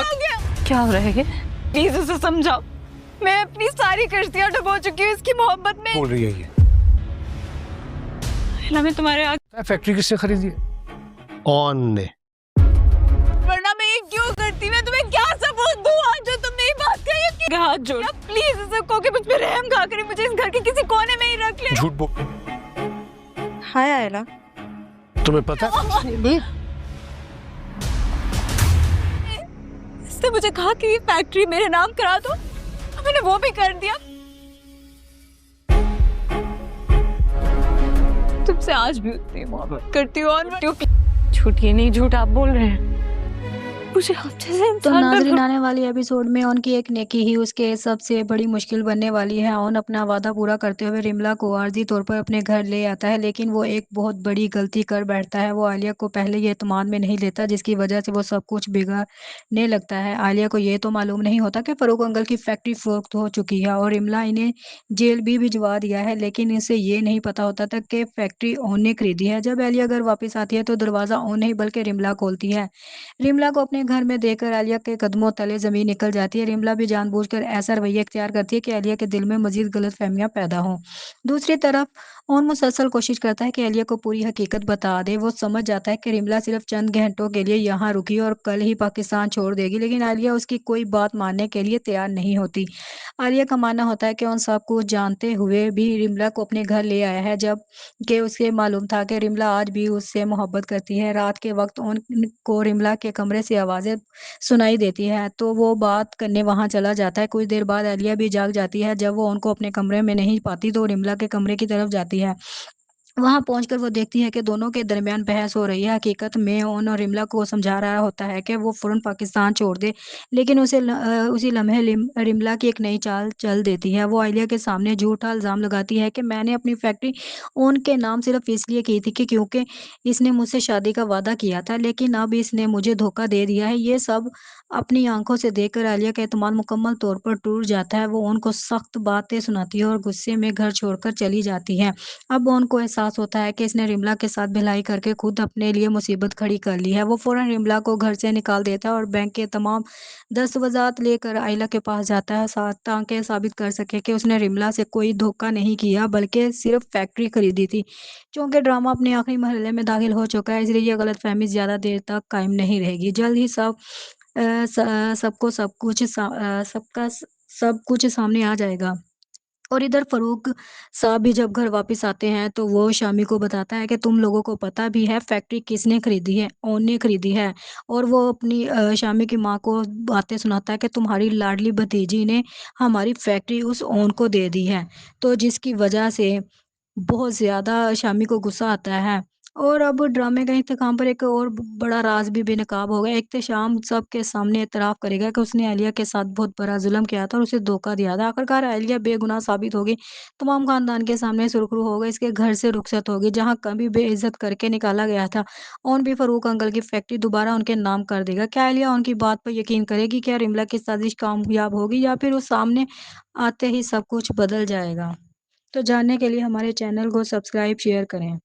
क्या हो रहा है ये? प्लीज उसे समझाओ। मैं अपनी सारी कश्तियां डुबो चुकी हूँ इसकी मोहब्बत में। बोल रही है ये? मैं तुम्हारे आगे फैक्ट्री किससे खरीदी है? ऑन ने। वरना मैं ये क्यों करती? मैं तुम्हें क्या सबूत दूँ आज जो तुमने ये बात कही? हाथ जोड़ प्लीज उसे कहो कि मुझ पे रहम खा कर मुझे इस घर के किसी कोने में ही रख ले। झूठ बोल। हाय आयला, तुम्हें पता है? इसने मुझे कहा कि ये फैक्ट्री मेरे नाम करा दो, मैंने वो भी कर दिया। तुमसे आज भी उतनी मोहब्बत करती हूँ और झूठ ये नहीं, झूठ आप बोल रहे हैं। मुझे आप जैसे तो इंसान नाज़रीन, आने वाली एपिसोड में उनकी एक नेकी ही उसके सबसे बड़ी मुश्किल बनने वाली है। ऑन अपना वादा पूरा करते हुए रिमला को आर्जी तौर पर अपने घर ले आता है, लेकिन वो एक बहुत बड़ी गलती कर बैठता है। वो आलिया को पहले ये एतमाद में नहीं लेता, जिसकी वजह से वो सब कुछ बिगाड़ने लगता है। आलिया को ये तो मालूम नहीं होता कि फ़ारूक अंकल की फैक्ट्री फरोख्त हो चुकी है और रिमला इन्हें जेल भी भिजवा दिया है, लेकिन इसे ये नहीं पता होता था कि फैक्ट्री ऑन ने खरीदी है। जब आलिया घर वापस आती है तो दरवाज़ा ऑन नहीं बल्कि रिमला खोलती है। रिमला को अपने घर में देखकर आलिया के कदमों तले ज़मीन निकल जाती है। रिमला भी जानबूझकर ऐसा रवैया इख्तियार करती है कि आलिया के दिल में मज़ीद गलतफ़हमियाँ पैदा हों। दूसरी तरफ ऑन मुसलसल कोशिश करता है कि आलिया को पूरी हकीकत बता दे। वो समझ जाता है कि रिमला सिर्फ चंद घंटों के लिए यहाँ रुकी और कल ही पाकिस्तान छोड़ देगी, लेकिन आलिया उसकी कोई बात मानने के लिए तैयार नहीं होती। आलिया का मानना होता है कि उन सब कुछ जानते हुए भी रिमला को अपने घर ले आया है, जबकि उसे मालूम था कि रिमला आज भी उससे मोहब्बत करती है। रात के वक्त उनको रिमला के कमरे से आवाज़ें सुनाई देती है, तो वो बात करने वहाँ चला जाता है। कुछ देर बाद आलिया भी जाग जाती है। जब वो उनको अपने कमरे में नहीं पाती तो रिमला के कमरे की तरफ जाती है। वहाँ पहुंचकर वो देखती है कि दोनों के दरमियान बहस हो रही है। हकीकत में ऑन और रिमला को समझा रहा होता है कि वो फ़ौरन पाकिस्तान छोड़ दे, लेकिन उसी लम्हे रिमला की एक नई चाल चल देती है। वो आलिया के सामने झूठा इल्ज़ाम लगाती है कि मैंने अपनी फैक्ट्री ऑन के नाम सिर्फ इसलिए की थी कि क्योंकि इसने मुझसे शादी का वादा किया था, लेकिन अब इसने मुझे धोखा दे दिया है। ये सब अपनी आंखों से देखकर आलिया का एतमाद मुकम्मल तौर पर टूट जाता है। वो उनको सख्त बातें सुनाती है और गुस्से में घर छोड़कर चली जाती है। अब उनको एहसास होता है कि इसने रिमला के साथ भिलाई करके खुद अपने लिए मुसीबत खड़ी कर ली है। वो फ़ौरन रिमला को घर से निकाल देता है और बैंक के तमाम दस्तावेज़ात लेकर आइला के पास जाता है, ताकि साबित कर सके कि उसने रिमला से कोई धोखा नहीं किया बल्कि सिर्फ फैक्ट्री खरीदी थी। चूँकि ड्रामा अपने आखिरी मरहले में दाखिल हो चुका है, इसलिए ये गलतफहमी ज़्यादा देर तक कायम नहीं रहेगी। जल्द ही सबको सब कुछ सामने आ जाएगा। और इधर फ़ारूक साहब भी जब घर वापस आते हैं तो वो शामी को बताता है कि तुम लोगों को पता भी है फैक्ट्री किसने खरीदी है? ओन ने खरीदी है। और वो अपनी शामी की माँ को बातें सुनाता है कि तुम्हारी लाडली भतीजी ने हमारी फैक्ट्री उस ओन को दे दी है। तो जिसकी वजह से बहुत ज़्यादा शामी को गुस्सा आता है। और अब ड्रामे का इख्तिताम पर एक और बड़ा राज भी बेनकाब होगा। एहतेशाम सबके सामने एतराफ़ करेगा कि उसने आलिया के साथ बहुत बड़ा जुल्म किया था और उसे धोखा दिया था। आखिरकार आलिया बेगुनाह साबित होगी, तमाम खानदान के सामने सुर्ख़रू होगा, इसके घर से रुखसत होगी जहाँ कभी बेइज़्ज़त करके निकाला गया था। और भी फ़ारूक अंकल की फैक्ट्री दोबारा उनके नाम कर देगा। क्या आलिया उनकी बात पर यकीन करेगी? क्या रिमला की साज़िश कामयाब होगी या फिर वो सामने आते ही सब कुछ बदल जाएगा? तो जानने के लिए हमारे चैनल को सब्सक्राइब, शेयर करें।